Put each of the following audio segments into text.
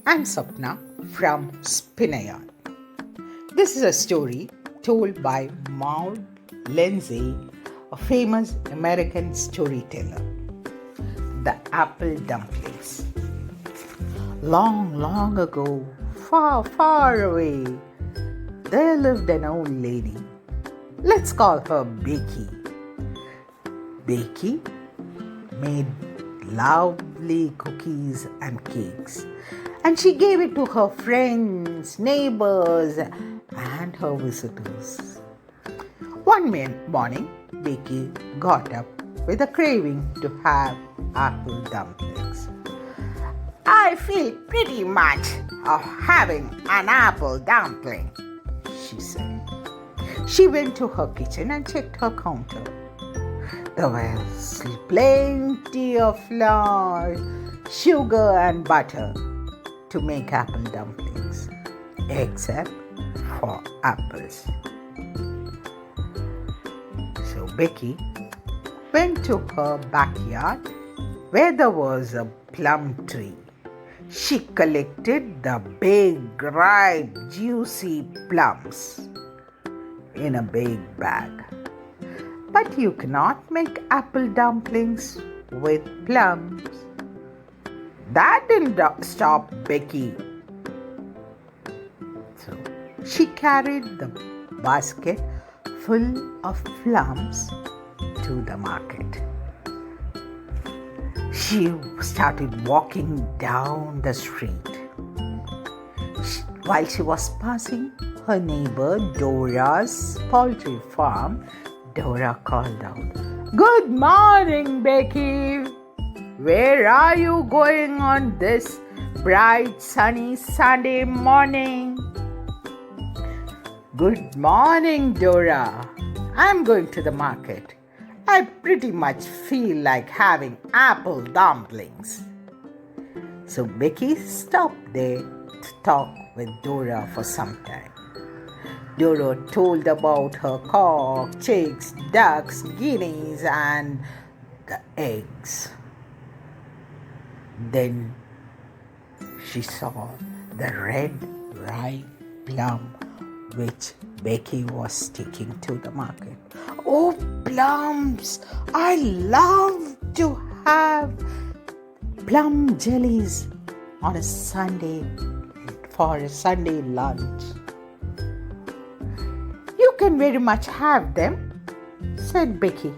I'm Sapna from Spinayon. This is a story told by Maud Lindsay, a famous American storyteller. The Apple Dumplings. Long, long ago, far, far away, there lived an old lady. Let's call her Becky. Becky made lovely cookies and cakes, and she gave it to her friends, neighbors, and her visitors. One morning, Becky got up with a craving to have apple dumplings. I feel pretty much of having an apple dumpling, she said. She went to her kitchen and checked her counter. There was plenty of flour, sugar, and butter to make apple dumplings, except for apples. So Becky went to her backyard where there was a plum tree. She collected the big, ripe, juicy plums in a big bag. But you cannot make apple dumplings with plums. That didn't stop Becky. So she carried the basket full of plums to the market. She started walking down the street. While she was passing her neighbor Dora's poultry farm, Dora called out, "Good morning, Becky. Where are you going on this bright, sunny Sunday morning?" "Good morning, Dora. I'm going to the market. I pretty much feel like having apple dumplings." So Becky stopped there to talk with Dora for some time. Dora told about her cock, chicks, ducks, guineas, and the eggs. Then she saw the red, ripe plum which Becky was taking to the market. "Oh, plums! I love to have plum jellies on a Sunday for a Sunday lunch." "You can very much have them," said Becky.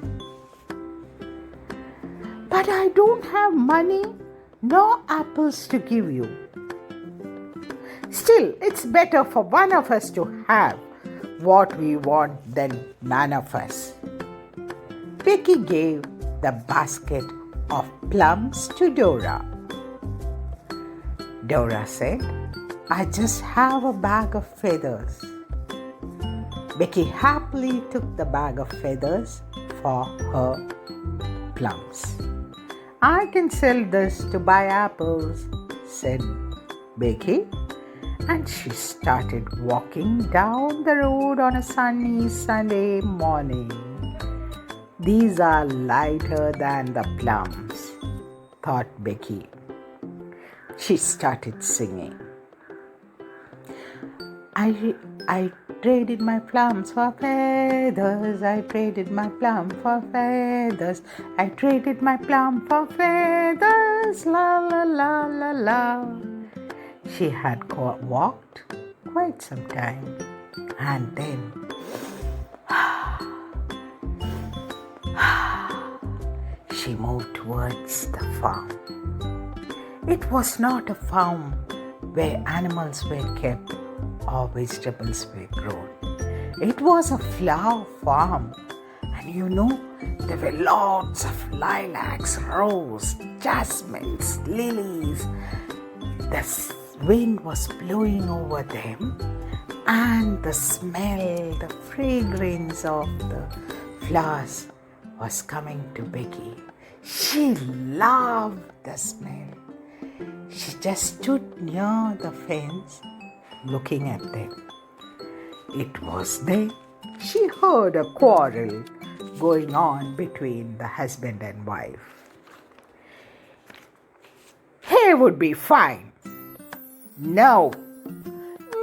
"But I don't have money nor apples to give you. Still, it's better for one of us to have what we want than none of us." Becky gave the basket of plums to Dora. Dora said, "I just have a bag of feathers." Becky happily took the bag of feathers for her plums. "I can sell this to buy apples," said Becky. And she started walking down the road on a sunny Sunday morning. "These are lighter than the plums," thought Becky. She started singing. I traded my plums for feathers. I traded my plum for feathers. I traded my plum for feathers. La la la la la. She had walked quite some time, and then she moved towards the farm. It was not a farm where animals were kept or vegetables were grown. It was a flower farm, and there were lots of lilacs, roses, jasmines, lilies. The wind was blowing over them, and the smell, the fragrance of the flowers was coming to Becky. She loved the smell. She just stood near the fence looking at them. It was then she heard a quarrel going on between the husband and wife. "Hay would be fine," No.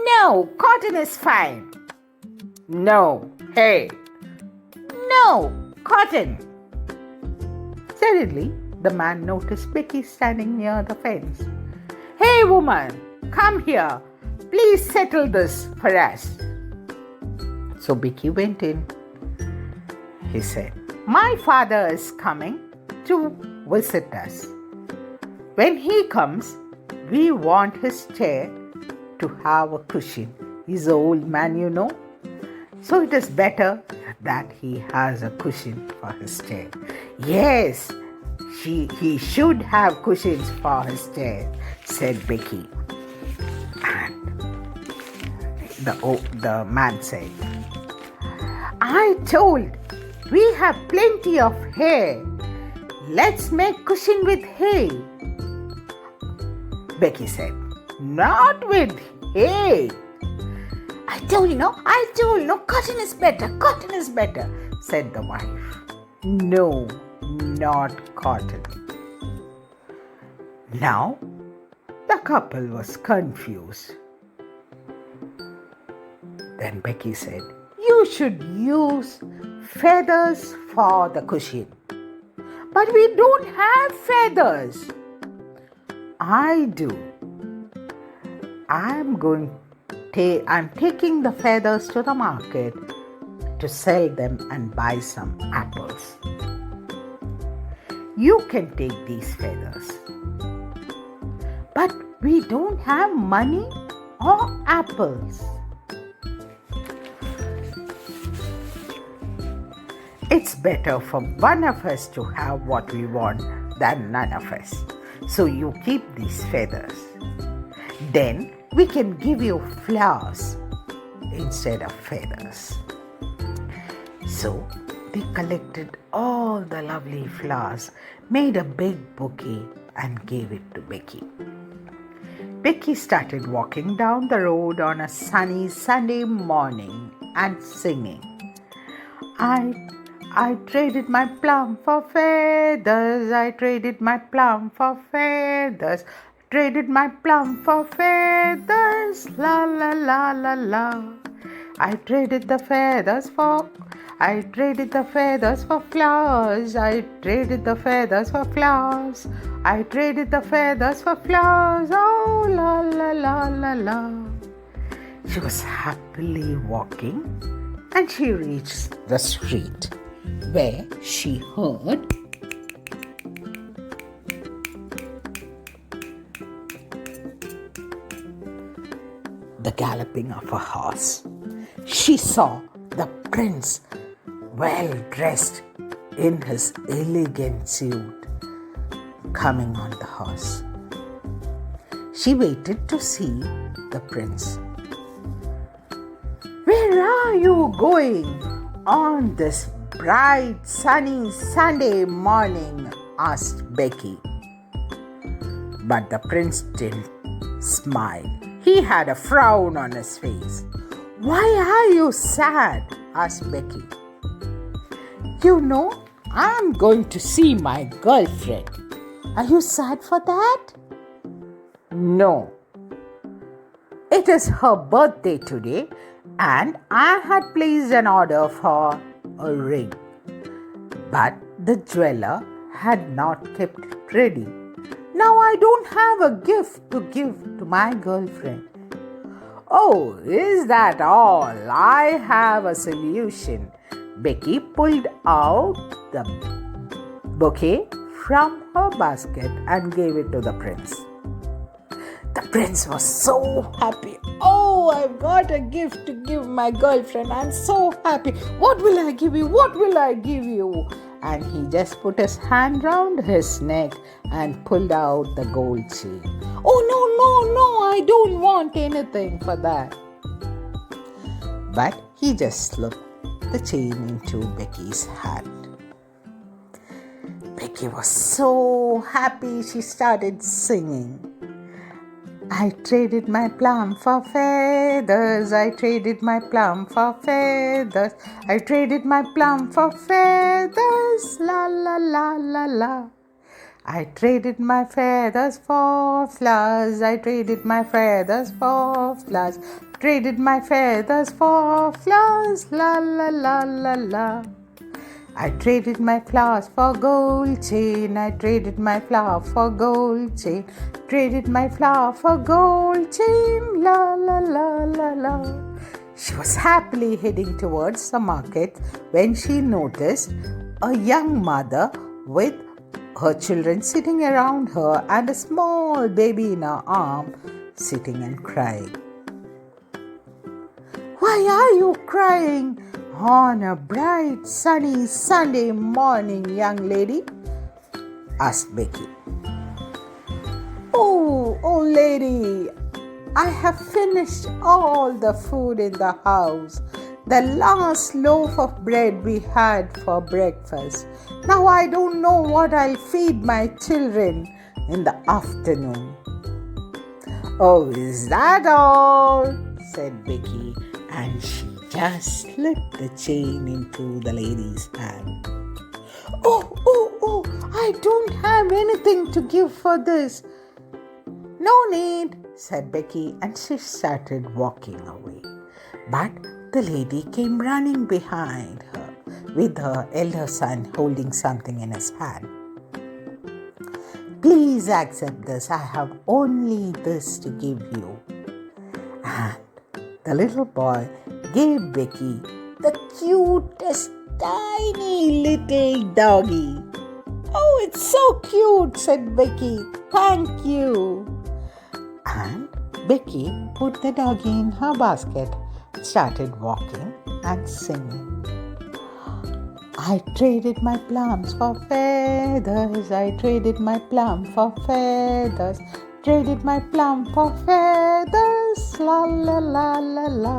No, cotton is fine. No, hey. No, cotton. Suddenly, the man noticed Becky standing near the fence. Hey, woman, come here. Please settle this for us. So Becky went in. He said, my father is coming to visit us. When he comes, we want his chair to have a cushion. He's an old man, you know. So it is better that he has a cushion for his chair. Yes, he should have cushions for his chair, said Becky. And the man said, I told, we have plenty of hay. Let's make cushion with hay. Becky said, not with hay. I told you, cotton is better, said the wife. No, not cotton. Now, the couple was confused. Then Becky said, you should use feathers for the cushion. But we don't have feathers. I do. I'm taking the feathers to the market to sell them and buy some apples. You can take these feathers. But we don't have money or apples. It's better for one of us to have what we want than none of us. So you keep these feathers. Then we can give you flowers instead of feathers. So they collected all the lovely flowers, made a big bouquet and gave it to Becky. Becky started walking down the road on a sunny Sunday morning and singing. I traded my plum for feathers. I traded my plum for feathers. Traded my plum for feathers. La la la la la. I traded the feathers for flowers. I traded the feathers for flowers. I traded the feathers for flowers. Oh la la la la la. She was happily walking and she reached the street where she heard the galloping of a horse. She saw the prince well dressed in his elegant suit coming on the horse. She waited to see the prince. Where are you going on this bright sunny Sunday morning? Asked Becky. But the prince didn't smile. He had a frown on his face. Why are you sad? Asked Becky. You know, I'm going to see my girlfriend. Are you sad for that? No. It is her birthday today and I had placed an order for a ring. But the jeweler had not kept it ready. Now I don't have a gift to give to my girlfriend. Oh, is that all? I have a solution. Becky pulled out the bouquet from her basket and gave it to the prince. The prince was so happy. Oh, I've got a gift to give my girlfriend. I'm so happy. What will I give you? What will I give you? And he just put his hand round his neck and pulled out the gold chain. Oh, no, I don't want anything for that. But he just slipped the chain into Becky's hand. Becky was so happy she started singing. I traded my plum for feathers. I traded my plum for feathers. I traded my plum for feathers. La la la la la. I traded my feathers for flowers. I traded my feathers for flowers. Traded my feathers for flowers. La la la la la. I traded my flowers for gold chain. I traded my flower for gold chain. Traded my flower for gold chain. La la la la la. She was happily heading towards the market when she noticed a young mother with her children sitting around her and a small baby in her arm sitting and crying. "Why are you crying on a bright sunny Sunday morning, young lady?" asked Becky. Oh lady, I have finished all the food in the house. The last loaf of bread we had for breakfast. Now I don't know what I'll feed my children in the afternoon. "Oh, is that all?" said Becky, and she just slipped the chain into the lady's hand. Oh, I don't have anything to give for this." "No need," said Becky, and she started walking away. But the lady came running behind her with her elder son holding something in his hand. "Please accept this. I have only this to give you." And the little boy gave Becky the cutest tiny little doggy. "Oh, it's so cute," said Becky. "Thank you." And Becky put the doggy in her basket, started walking and singing. I traded my plums for feathers. I traded my plum for feathers. Traded my plum for feathers. La la la la la.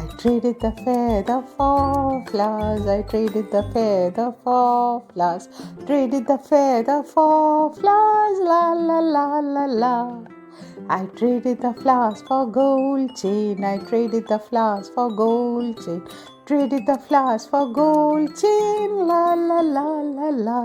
I traded the feather for flowers. I traded the feather for flowers. Traded the feather for flowers. La la la la la. I traded the flowers for gold chain. I traded the flowers for gold chain. Traded the flowers for gold chain. La la la la la.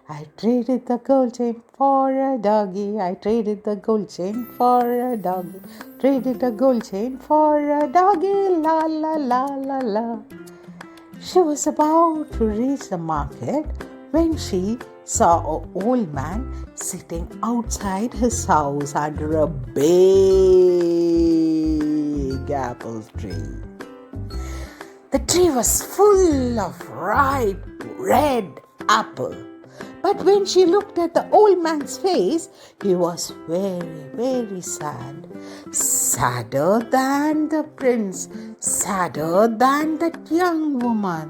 I traded the gold chain for a doggy. I traded the gold chain for a doggy. Traded the gold chain for a doggy. La la la la la. She was about to reach the market when she saw an old man sitting outside his house under a big apple tree. The tree was full of ripe red apple. But when she looked at the old man's face, he was very, very sad. Sadder than the prince, sadder than that young woman.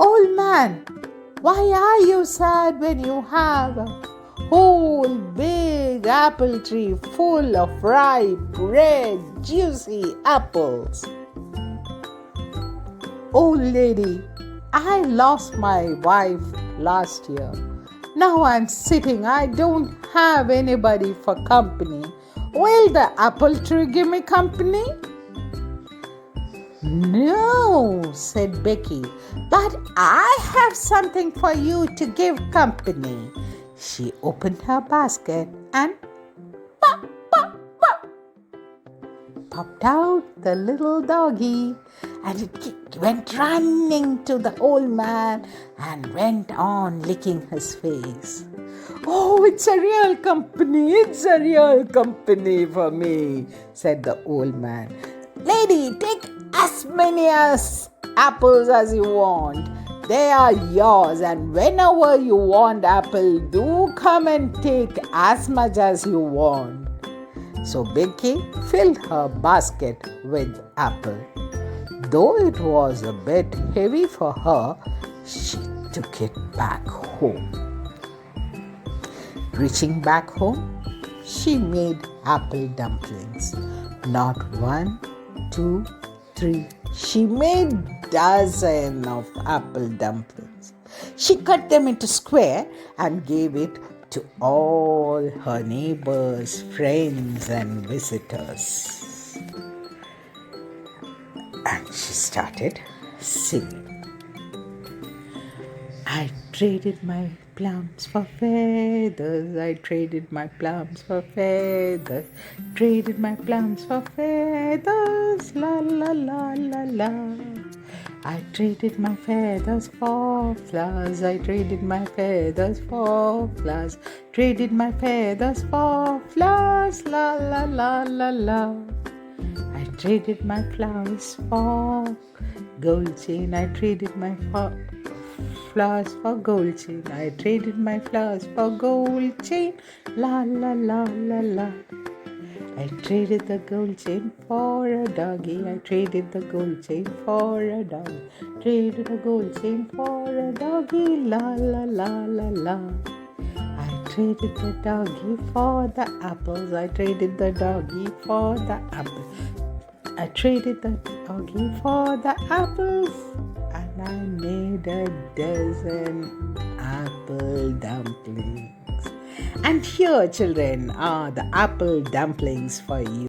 "Old man, why are you sad when you have a whole big apple tree full of ripe, red, juicy apples?" "Old lady, I lost my wife last year. Now I'm sitting. I don't have anybody for company. Will the apple tree give me company?" "No," said Becky, "but I have something for you to give company." She opened her basket and pop, pop, pop, popped out the little doggy, and it went running to the old man and went on licking his face. "Oh, it's a real company. It's a real company for me," said the old man. "Lady, take as many apples as you want. They are yours, and whenever you want apple, do come and take as much as you want." So Becky filled her basket with apple. Though it was a bit heavy for her, she took it back home. Reaching back home, she made apple dumplings. Not 1, 2, 3. She made dozens of apple dumplings. She cut them into square and gave it to all her neighbors, friends, and visitors. And she started singing. I traded my plums for feathers. I traded my plums for feathers. Traded my plums for feathers. La la la la la. I traded my feathers for flowers. I traded my feathers for flowers. Traded my feathers for flowers. La la la la la. I traded my flowers for gold chain. I traded my flowers for gold chain. I traded my flowers for gold chain. La la la la la. I traded the gold chain for a doggy. I traded the gold chain for a doggy. Traded the gold chain for a doggy. La la la la la. I traded the doggy for the apples. I traded the doggy for the apples. I traded the doggy for the apples. And I made a dozen apple dumplings. And here, children, are the apple dumplings for you.